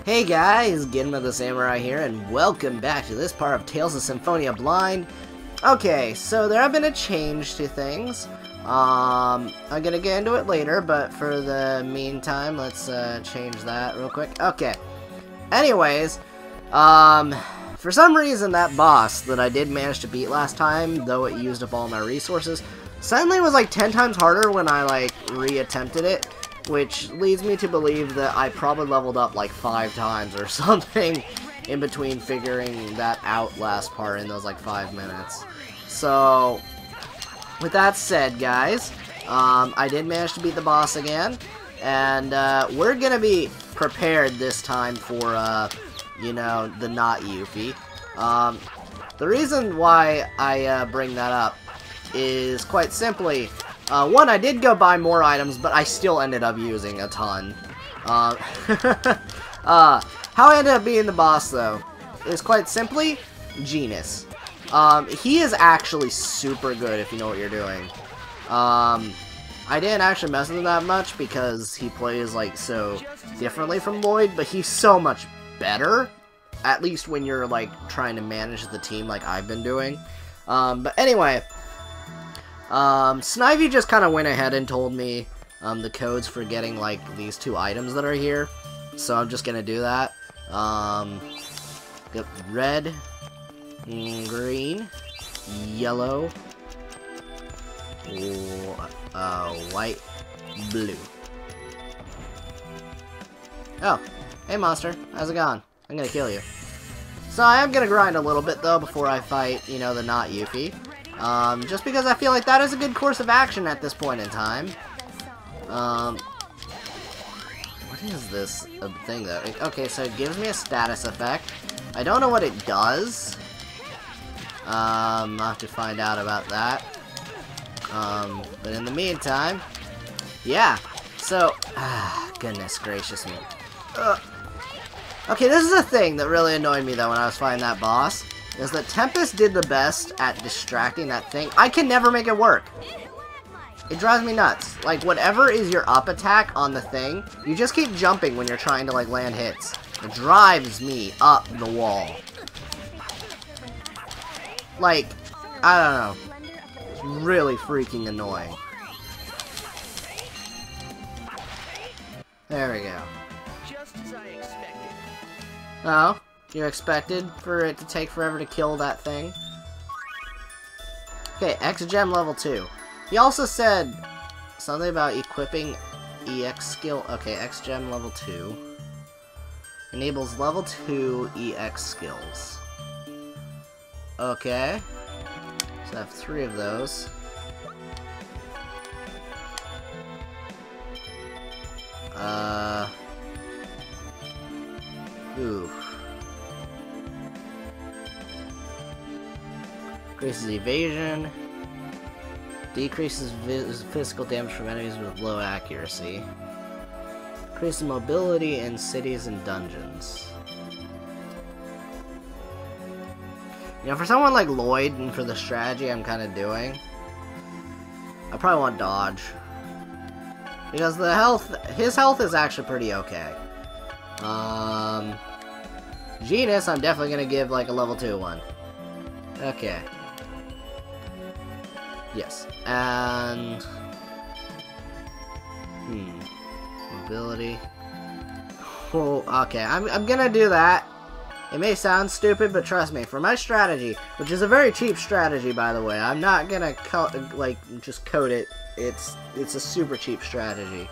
Hey guys, GenmaTheSamurai here, and welcome back to this part of Tales of Symphonia Blind. Okay, so there have been a change to things. I'm gonna get into it later, but for the meantime, let's change that real quick. Okay. Anyways, for some reason that boss that I did manage to beat last time, though it used up all my resources, suddenly was like 10 times harder when I like re-attempted it. Which leads me to believe that I probably leveled up like 5 times or something in between figuring that out last part in those like 5 minutes. So, with that said, guys, I did manage to beat the boss again, and we're gonna be prepared this time for, you know, the Not-Yuffie. The reason why I bring that up is quite simply, one, I did go buy more items, but I still ended up using a ton. How I ended up being the boss, though, is quite simply Genis. He is actually super good if you know what you're doing. I didn't actually mess with him that much because he plays, like, so differently from Lloyd, but he's so much better, at least when you're, like, trying to manage the team like I've been doing. But anyway, Snivy just kind of went ahead and told me the codes for getting like these 2 items that are here, so I'm just gonna do that. Got red, green, yellow, white, blue. Oh, hey monster, how's it going? I'm gonna kill you. So I am gonna grind a little bit though before I fight, you know, the Not-Yuffie. Just because I feel like that is a good course of action at this point in time. What is this thing, though? Okay, so it gives me a status effect. I don't know what it does. I'll have to find out about that. But in the meantime, yeah. So, goodness gracious me. Okay, this is a thing that really annoyed me, though, when I was fighting that boss. Is that Tempest did the best at distracting that thing. I can never make it work. It drives me nuts. Like, whatever is your up attack on the thing, you just keep jumping when you're trying to, like, land hits. It drives me up the wall. Like, I don't know. It's really freaking annoying. There we go. Just as I expected. Oh? You expected for it to take forever to kill that thing? Okay, X-Gem level 2. He also said something about equipping EX skill. Okay, X-Gem level 2. Enables level 2 EX skills. Okay. So I have 3 of those. Ooh. Increases evasion. Decreases physical damage from enemies with low accuracy. Increases mobility in cities and dungeons. You know, for someone like Lloyd and for the strategy I'm kind of doing, I probably want dodge. Because the his health is actually pretty okay. Genis, I'm definitely going to give like a level 2 one. Okay. Yes, and mobility. Oh, okay, I'm gonna do that. It may sound stupid, but trust me, for my strategy, which is a very cheap strategy, by the way, I'm not gonna just code it. It's a super cheap strategy.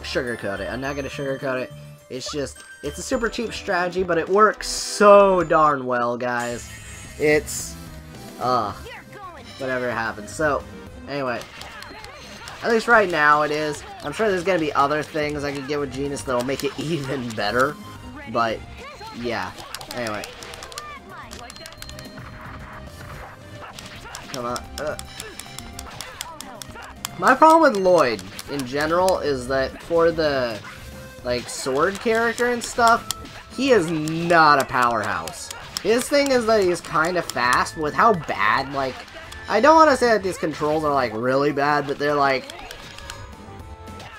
Sugarcoat it. I'm not gonna sugarcoat it. It's just, it's a super cheap strategy, but it works so darn well, guys. It's, whatever happens. So, anyway, at least right now it is. I'm sure there's gonna be other things I could get with Genis that'll make it even better, but, yeah. Anyway. Come on. My problem with Lloyd, in general, is that for the, like, sword character and stuff, he is not a powerhouse. His thing is that he's kind of fast. With how bad, like, I don't want to say that these controls are, like, really bad, but they're, like,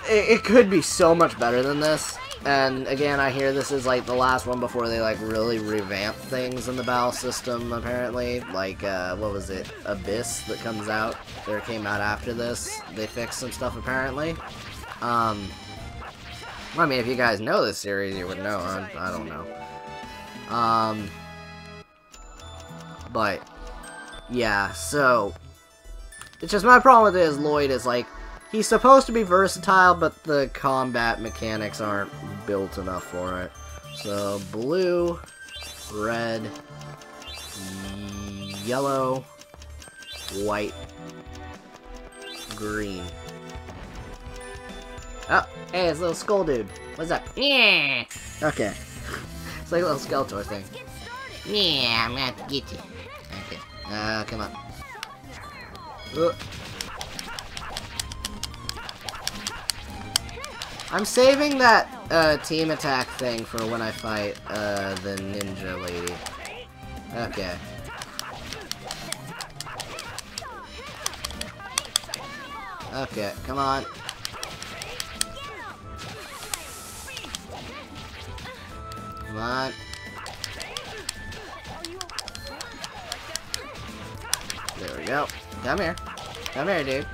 it could be so much better than this. And again, I hear this is like the last one before they like really revamp things in the battle system, apparently. Like, what was it? Abyss that comes out, or came out after this. They fixed some stuff, apparently. I mean, if you guys know this series, you would know. I don't know. But, yeah, so, it's just my problem with it is Lloyd is like, he's supposed to be versatile, but the combat mechanics aren't built enough for it. So, blue, red, yellow, white, green. Oh, hey, it's a little skull dude. What's up? Yeah. Okay. It's like a little Skeletor thing. Yeah, I'm gonna have to get you. Okay. Come on. I'm saving that team attack thing for when I fight the ninja lady. Okay. Okay, come on. Come on. There we go. Come here. Come here, dude.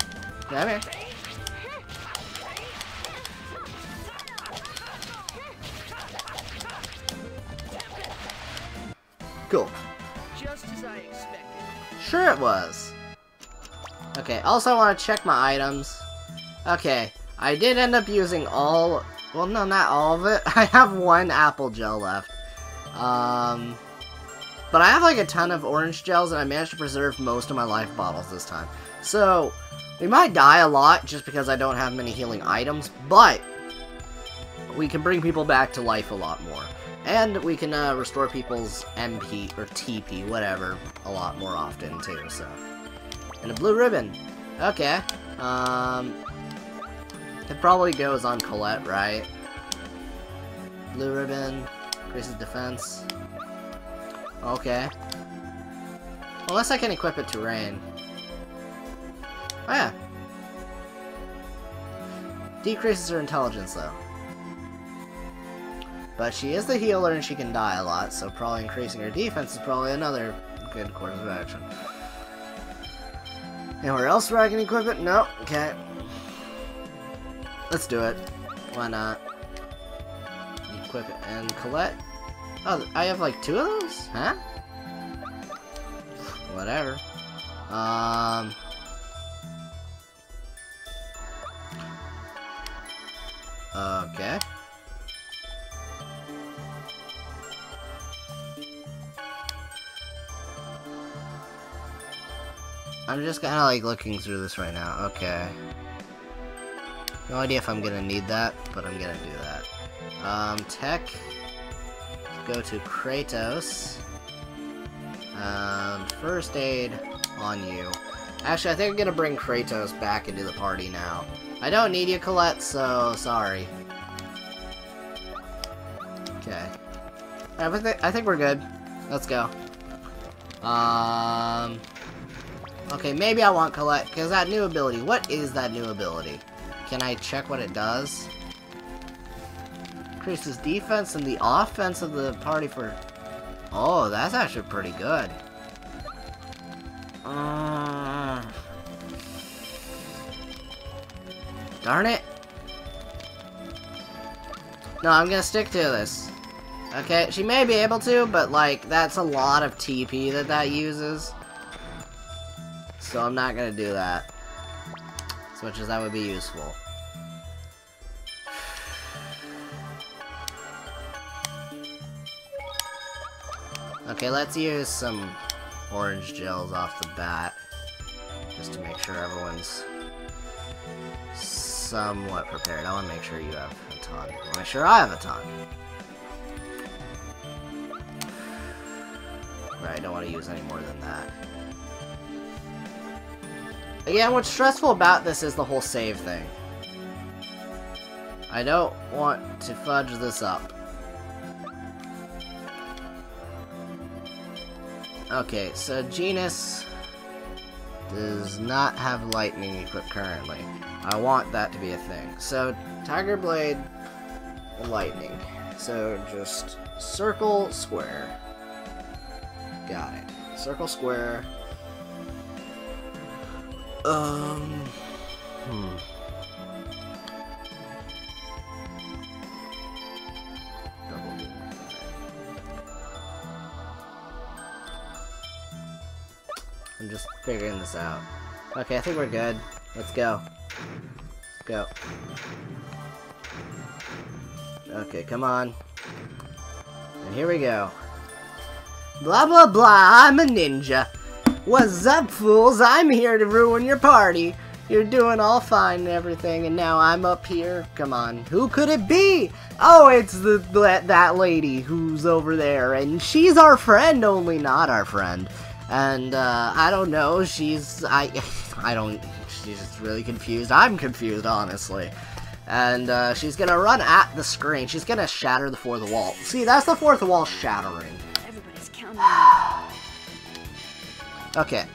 Come here. Cool. Just as I expected. Sure it was. Okay, also I want to check my items. Okay, I did end up using all... Well, no, not all of it. I have one apple gel left. But I have like a ton of orange gels, and I managed to preserve most of my life bottles this time. So, we might die a lot just because I don't have many healing items, but we can bring people back to life a lot more. And we can restore people's MP, or TP, whatever, a lot more often too, so. And a blue ribbon. Okay. It probably goes on Colette, right? Blue ribbon, increases defense. Okay. Unless I can equip it to Rain. Oh yeah. Decreases her intelligence though. But she is the healer and she can die a lot, so probably increasing her defense is probably another good course of action. Anywhere else where I can equip it? No. Okay. Let's do it. Why not? Equip it. And Colette? Oh, I have like 2 of those? Huh? Whatever. Okay. I'm just kind of like looking through this right now. Okay. No idea if I'm gonna need that, but I'm gonna do that. Tech. Go to Kratos. First aid on you. Actually, I think I'm gonna bring Kratos back into the party now. I don't need you, Colette, so sorry. Okay. I think we're good. Let's go. Okay, maybe I want Colette, because that new ability. What is that new ability? Can I check what it does? Increases defense and the offense of the party for... Oh, that's actually pretty good. Darn it. No, I'm gonna stick to this. Okay, she may be able to, but like, that's a lot of TP that uses. So I'm not gonna do that. As much as that would be useful. Okay, let's use some orange gels off the bat. Just to make sure everyone's somewhat prepared. I want to make sure you have a ton. I want to make sure I have a ton. Right, I don't want to use any more than that. Again, what's stressful about this is the whole save thing. I don't want to fudge this up. Okay, so Genus does not have lightning equipped currently. I want that to be a thing. So, Tiger Blade and Lightning. So, just circle, square. Got it. Circle, square. I'm just figuring this out. Okay, I think we're good. Let's go. Let's go. Okay, come on. And here we go. Blah blah blah, I'm a ninja. What's up, fools? I'm here to ruin your party. You're doing all fine and everything, and now I'm up here. Come on, who could it be? Oh, it's that lady who's over there, and she's our friend, only not our friend. And I don't know. She's just really confused. I'm confused, honestly. And she's gonna run at the screen. She's gonna shatter the fourth wall. See, that's the fourth wall shattering. Everybody's counting on Okay.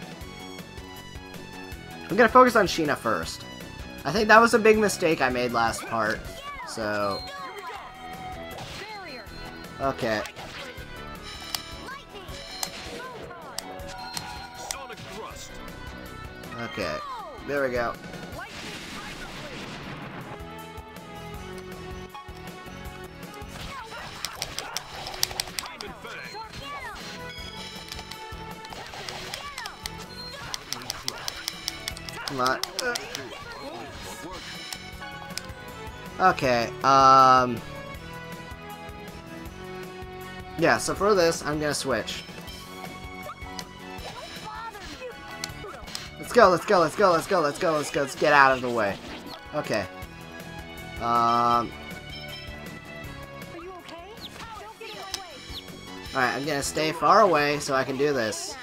I'm gonna focus on Sheena first. I think that was a big mistake I made last part. So. Okay. Okay. There we go. Come on. Okay, yeah, so for this, I'm gonna switch. Let's go, let's go, let's go, let's go, let's go, let's go, let's get out of the way. Okay. Alright, I'm gonna stay far away so I can do this.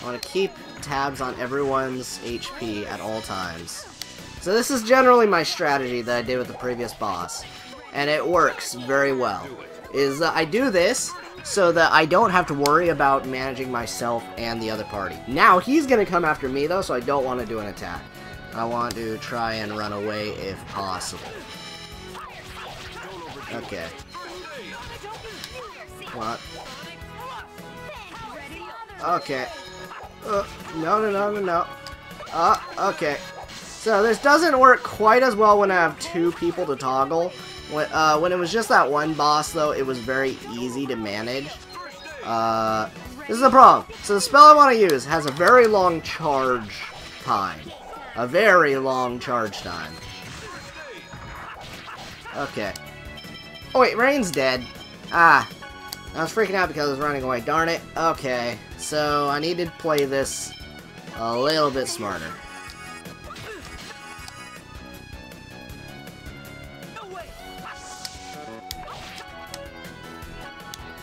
I want to keep tabs on everyone's HP at all times. So this is generally my strategy that I did with the previous boss. And it works very well. Is I do this so that I don't have to worry about managing myself and the other party. Now he's going to come after me though, so I don't want to do an attack. I want to try and run away if possible. Okay. Come on. Okay. No. Okay. So this doesn't work quite as well when I have two people to toggle. When it was just that one boss, though, it was very easy to manage. This is the problem. So the spell I want to use has a very long charge time. A very long charge time. Okay. Oh wait, Rain's dead. Ah. I was freaking out because I was running away. Darn it. Okay. So I need to play this a little bit smarter.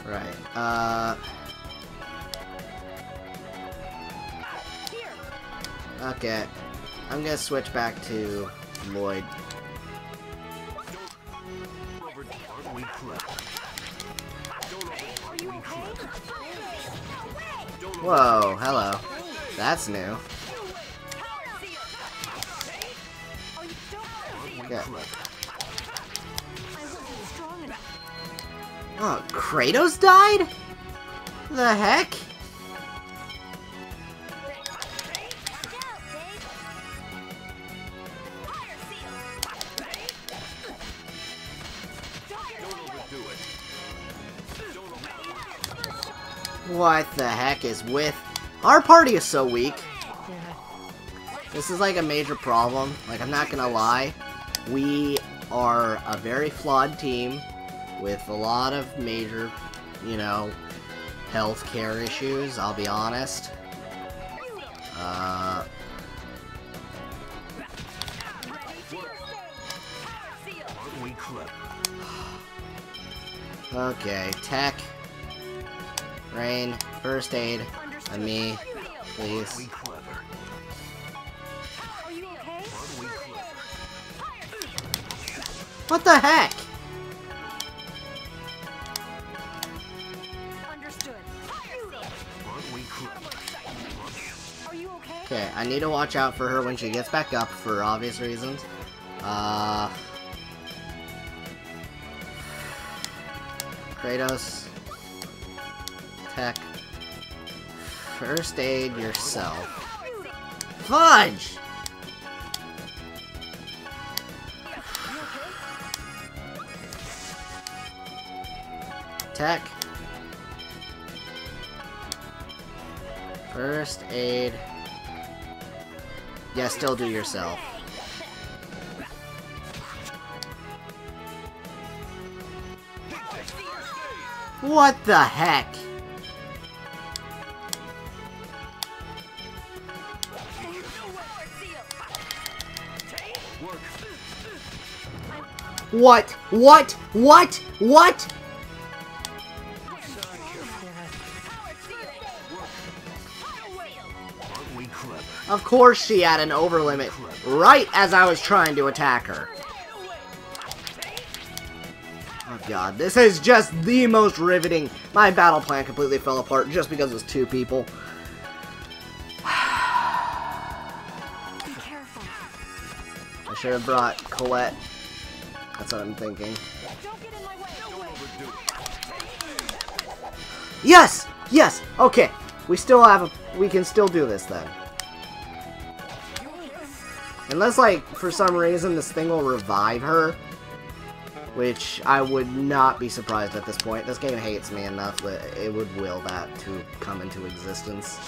Right. Okay. I'm gonna switch back to Lloyd. Whoa, hello. That's new. Okay. Oh, Kratos died? The heck? What the heck is with... Our party is so weak. This is like a major problem. Like, I'm not gonna lie. We are a very flawed team with a lot of major, you know, healthcare issues, I'll be honest. Okay, tech. Rain, first aid, and me, please. What the heck? Okay, I need to watch out for her when she gets back up for obvious reasons. Kratos. Tech. First aid yourself. Fudge! Tech. First aid. Yeah, still do yourself. What the heck? What? What? What? What? Of course she had an overlimit right as I was trying to attack her. Oh god, this is just the most riveting. My battle plan completely fell apart just because it was 2 people. Be careful. I should have brought Colette. That's what I'm thinking. Don't get in my way. Yes! Yes! Okay. We still have a... We can still do this then. Unless, like, for some reason this thing will revive her. Which I would not be surprised at this point. This game hates me enough that it would will that to come into existence.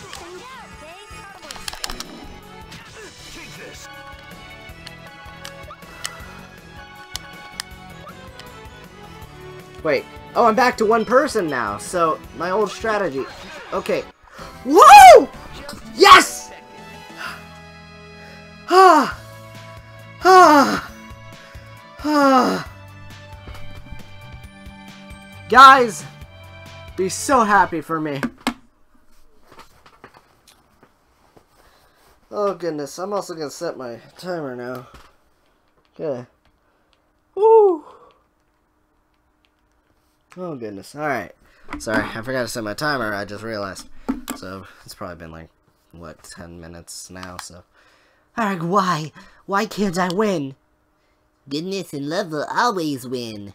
Wait. Oh, I'm back to 1 person now. So, my old strategy. Okay. Woo! Yes! Ah! Ah! Ah! Guys, be so happy for me. Oh goodness, I'm also gonna set my timer now. Okay. Woo! Oh goodness, alright. Sorry, I forgot to set my timer, I just realized. So, it's probably been like, what, 10 minutes now, so. Arg, why? Why can't I win? Goodness and love will always win.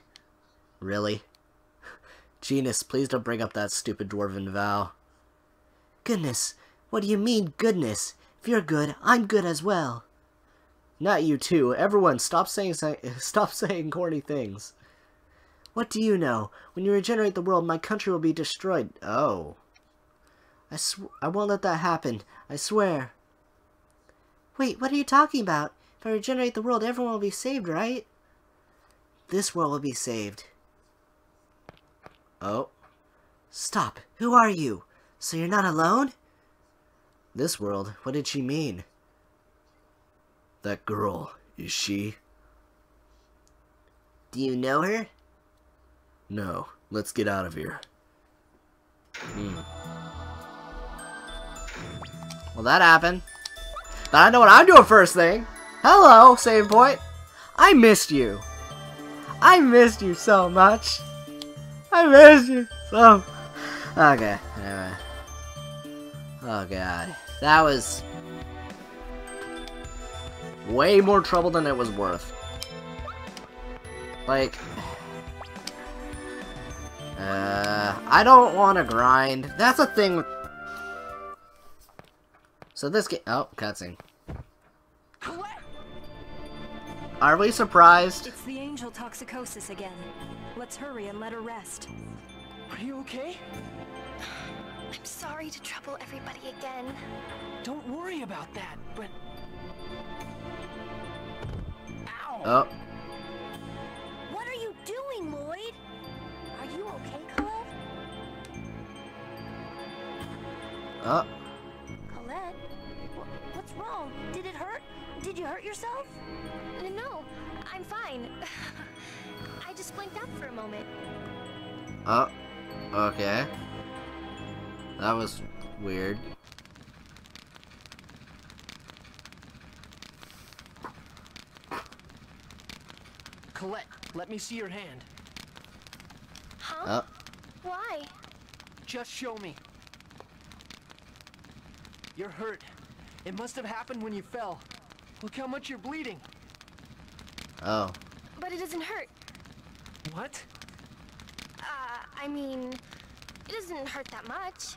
Really? Genus, please don't bring up that stupid dwarven vow. Goodness, what do you mean, goodness? If you're good, I'm good as well. Not you too. Everyone, stop saying corny things. What do you know? When you regenerate the world, my country will be destroyed. Oh. I won't let that happen. I swear. Wait, what are you talking about? If I regenerate the world, everyone will be saved, right? This world will be saved. Oh. Stop. Who are you? So you're not alone? This world? What did she mean? That girl, is she? Do you know her? No. Let's get out of here. Well, that happened. But I know what I'm doing first thing. Hello, save point. I missed you. I missed you so much. I missed you so... Okay, anyway. Oh god. That was... way more trouble than it was worth. Like... I don't want to grind. That's a thing with... So this game... Oh, cutscene. Are we surprised? It's the angel toxicosis again. Let's hurry and let her rest. Are you okay? I'm sorry to trouble everybody again. Don't worry about that, but... Ow! Oh. What are you doing, Lloyd? Are you okay, Colette? Oh. Colette? What's wrong? Did it hurt? Did you hurt yourself? No, I'm fine. I just blinked out for a moment. Oh. Okay. That was weird. Colette, let me see your hand. Huh? Oh. Why? Just show me. You're hurt. It must have happened when you fell. Look how much you're bleeding. Oh. But it doesn't hurt. What? I mean, it doesn't hurt that much.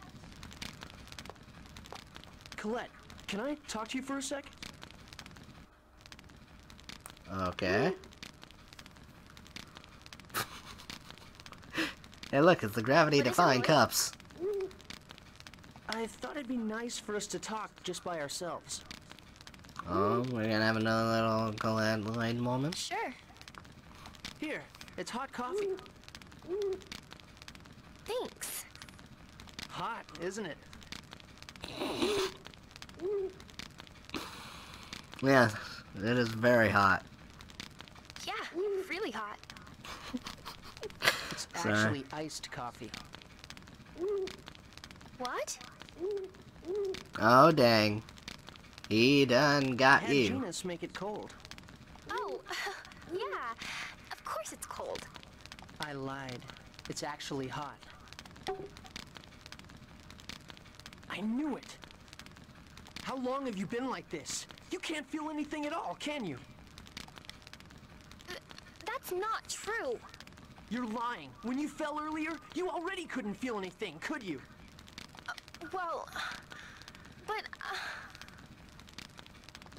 Colette, can I talk to you for a sec? Okay. Hey, look, it's the gravity-defying cups. I thought it'd be nice for us to talk just by ourselves. Oh, we're gonna have another little Colette moment. Sure. Here, it's hot coffee. Thanks. Hot, isn't it? Yeah, it is very hot. Yeah, really hot. It's Sorry. actually iced coffee. What? Oh, dang. He done got Had you. Jonas make it cold. Oh, yeah. Of course it's cold. I lied. It's actually hot. I knew it. How long have you been like this? You can't feel anything at all, can you? That's not true. You're lying. When you fell earlier, you already couldn't feel anything, could you? Well, but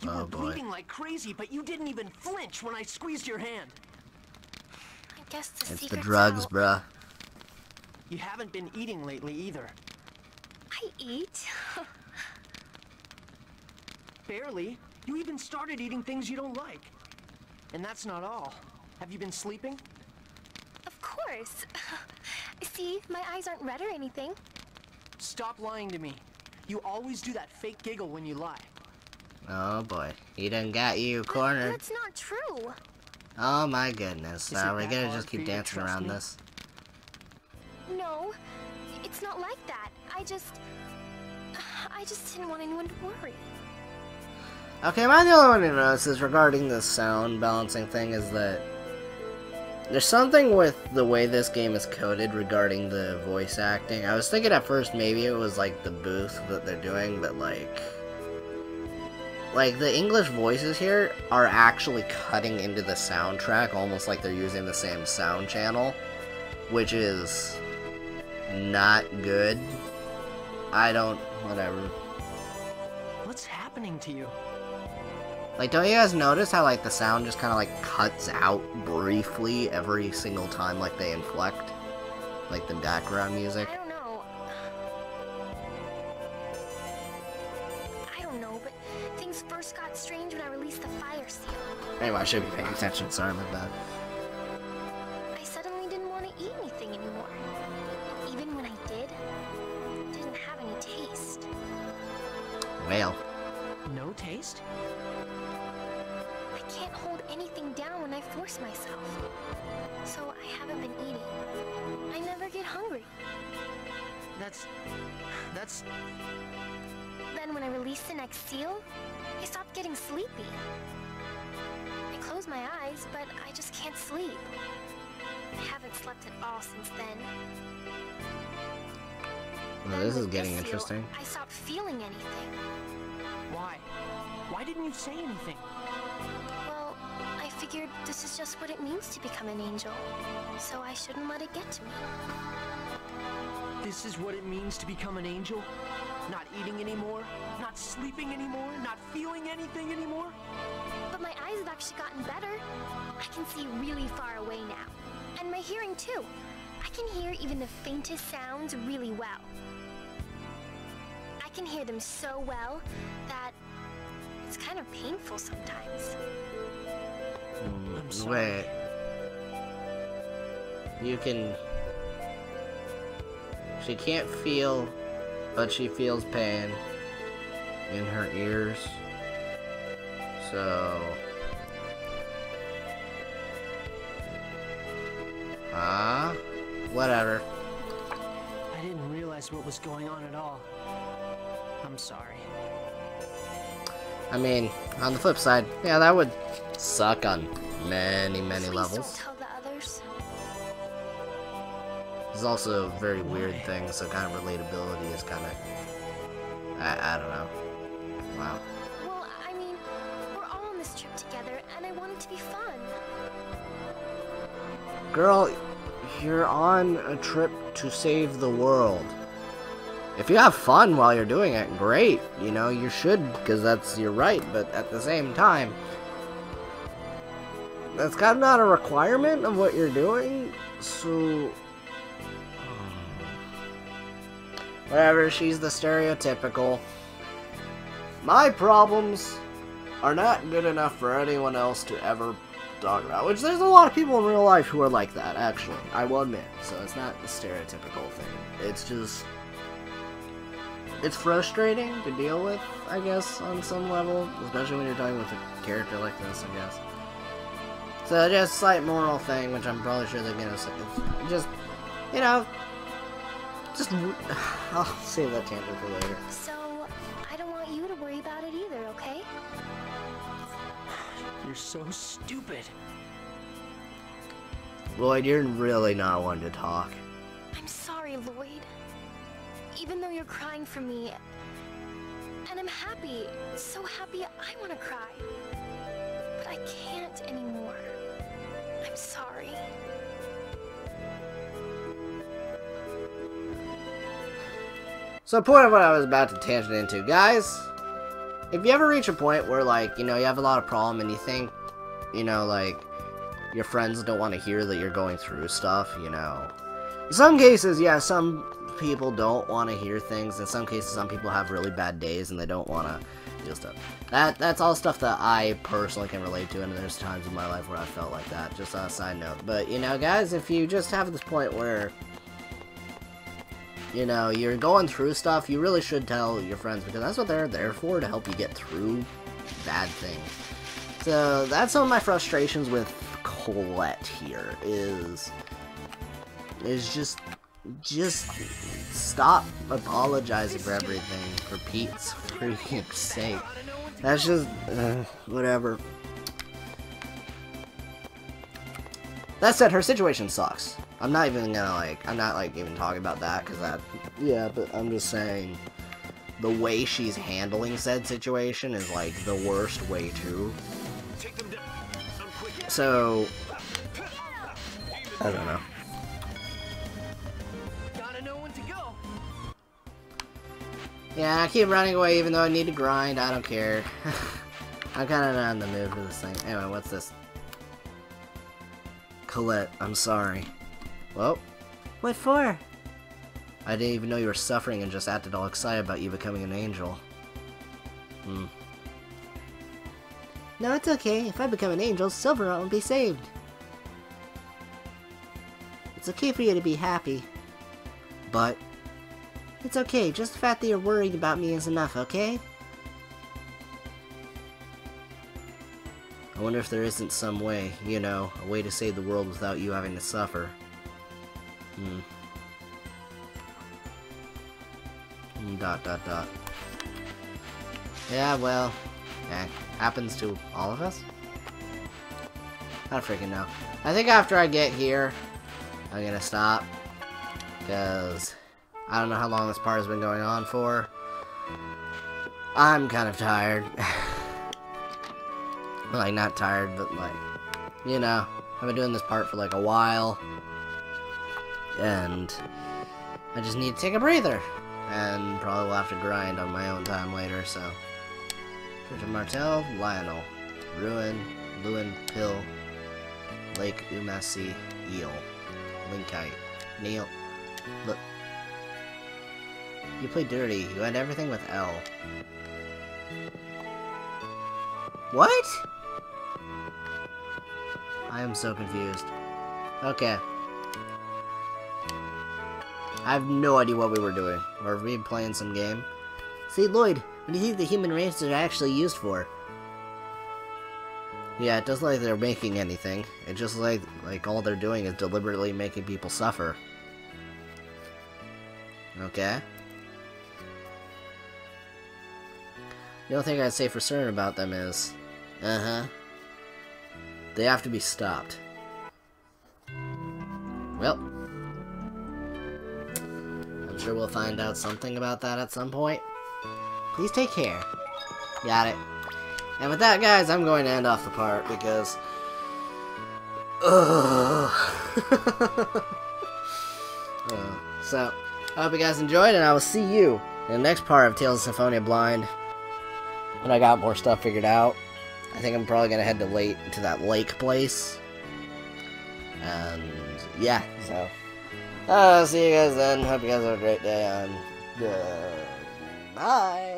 You Oh, were boy. bleeding like crazy, but you didn't even flinch when I squeezed your hand. I guess the It's the secret's drugs, out. bruh. You haven't been eating lately either. I eat. Barely. You even started eating things you don't like. And that's not all. Have you been sleeping? Of course. See, my eyes aren't red or anything. Stop lying to me. You always do that fake giggle when you lie. Oh, boy. He done got you cornered. That's not true. Oh, my goodness. Is it Are we that gonna hard just for keep you to dancing trust around me? this? No, it's not like that. I just didn't want anyone to worry. Okay, am I the only one who notices regarding the sound balancing thing is that there's something with the way this game is coded regarding the voice acting. I was thinking at first maybe it was like the booth that they're doing, but like the English voices here are actually cutting into the soundtrack almost like they're using the same sound channel, which is not good. Whatever. What's happening to you? Like, don't you guys notice how, like, the sound just kind of, like, cuts out briefly every single time, like, they inflect? Like, the background music? I don't know, but things first got strange when I released the fire seal. Anyway, I should be paying attention, sorry, my bad. I suddenly didn't want to eat anything anymore. Even when I did, it didn't have any taste. Well. No taste? I can't hold anything down when I force myself. So I haven't been eating. I never get hungry. That's... Then when I release the next seal, I stop getting sleepy. I close my eyes, but I just can't sleep. I haven't slept at all since then. Well, Then this is with getting seal, interesting. I stopped feeling anything. Why? Why didn't you say anything? Well, I figured this is just what it means to become an angel, so I shouldn't let it get to me. This is what it means to become an angel? Not eating anymore? Not sleeping anymore? Not feeling anything anymore? But my eyes have actually gotten better. I can see really far away now. And my hearing too. I can hear even the faintest sounds really well. I can hear them so well that it's kind of painful sometimes. I'm sorry. Wait. You can... She can't feel, but she feels pain in her ears. So... Whatever. I didn't realize what was going on at all. I'm sorry. I mean, on the flip side, yeah, that would suck on many Please levels. don't tell the others. It's also a very weird thing, so kind of relatability is kind of... I don't know. Wow. Well, I mean, we're all on this trip together, and I want it to be fun. Girl, you're on a trip to save the world. If you have fun while you're doing it, great. You know, you should, because that's your right, but at the same time, that's kind of not a requirement of what you're doing, so... Whatever, she's the stereotypical. My problems are not good enough for anyone else to ever talk about. Which there's a lot of people in real life who are like that, actually. I will admit. So it's not the stereotypical thing. It's just... It's frustrating to deal with, I guess, on some level. Especially when you're talking with a character like this, I guess. So just a slight moral thing, which I'm probably sure they're gonna say. Just, you know... Just... I'll save that tangent for later. So, I don't want you to worry about it either, okay? You're so stupid. Lloyd, you're really not one to talk. I'm sorry, Lloyd. Even though you're crying for me, and I'm happy, so happy I want to cry. But I can't anymore. I'm sorry. So, point of what I was about to tangent into, guys, if you ever reach a point where, like, you know, you have a lot of problem and you think, you know, like, your friends don't want to hear that you're going through stuff, you know. In some cases, yeah, some people don't want to hear things. In some cases, some people have really bad days and they don't want to do stuff. That's all stuff that I personally can relate to, and there's times in my life where I felt like that, just on a side note. But, you know, guys, if you just have this point where... you know, you're going through stuff, you really should tell your friends, because that's what they're there for, to help you get through bad things. So, that's some of my frustrations with Colette here, is just stop apologizing for everything, for Pete's freaking sake. That's just, whatever. That said, her situation sucks. I'm not even gonna, like, I'm not, like, even talking about that, because that, yeah, but I'm just saying, the way she's handling said situation is, like, the worst way to. So, I don't know. Gotta know when to go. Yeah, I keep running away even though I need to grind, I don't care. I'm kinda not in the mood for this thing. Anyway, what's this? Colette, I'm sorry. Well, what for? I didn't even know you were suffering and just acted all excited about you becoming an angel. No, it's okay. If I become an angel, Silver won't be saved. It's okay for you to be happy. But... it's okay. Just the fact that you're worried about me is enough, okay? I wonder if there isn't some way, you know, a way to save the world without you having to suffer. ... Yeah, well, happens to all of us? I don't freaking know. I think after I get here, I'm gonna stop, because I don't know how long this part has been going on for. I'm kind of tired. Like, not tired, but like, you know, I've been doing this part for like a while. And I just need to take a breather. And probably will have to grind on my own time later, so. Church of Martel, Lionel. Ruin, Lewin, Pill. Lake Umasi, Eel. Linkite. Neil. Look. You play dirty. You end everything with L. What? I am so confused. Okay. I have no idea what we were doing. Or if we playing some game. See, Lloyd, what do you think the human race are actually used for? Yeah, it doesn't look like they're making anything. It just like all they're doing is deliberately making people suffer. Okay. The only thing I'd say for certain about them is... they have to be stopped. Well... I'm sure we'll find out something about that at some point. Please take care. Got it. And with that, guys, I'm going to end off the part because... So, I hope you guys enjoyed, and I will see you in the next part of Tales of Symphonia Blind when I got more stuff figured out. I think I'm probably going to head to that lake place. And, yeah, so... I'll see you guys then. Hope you guys have a great day, and... bye!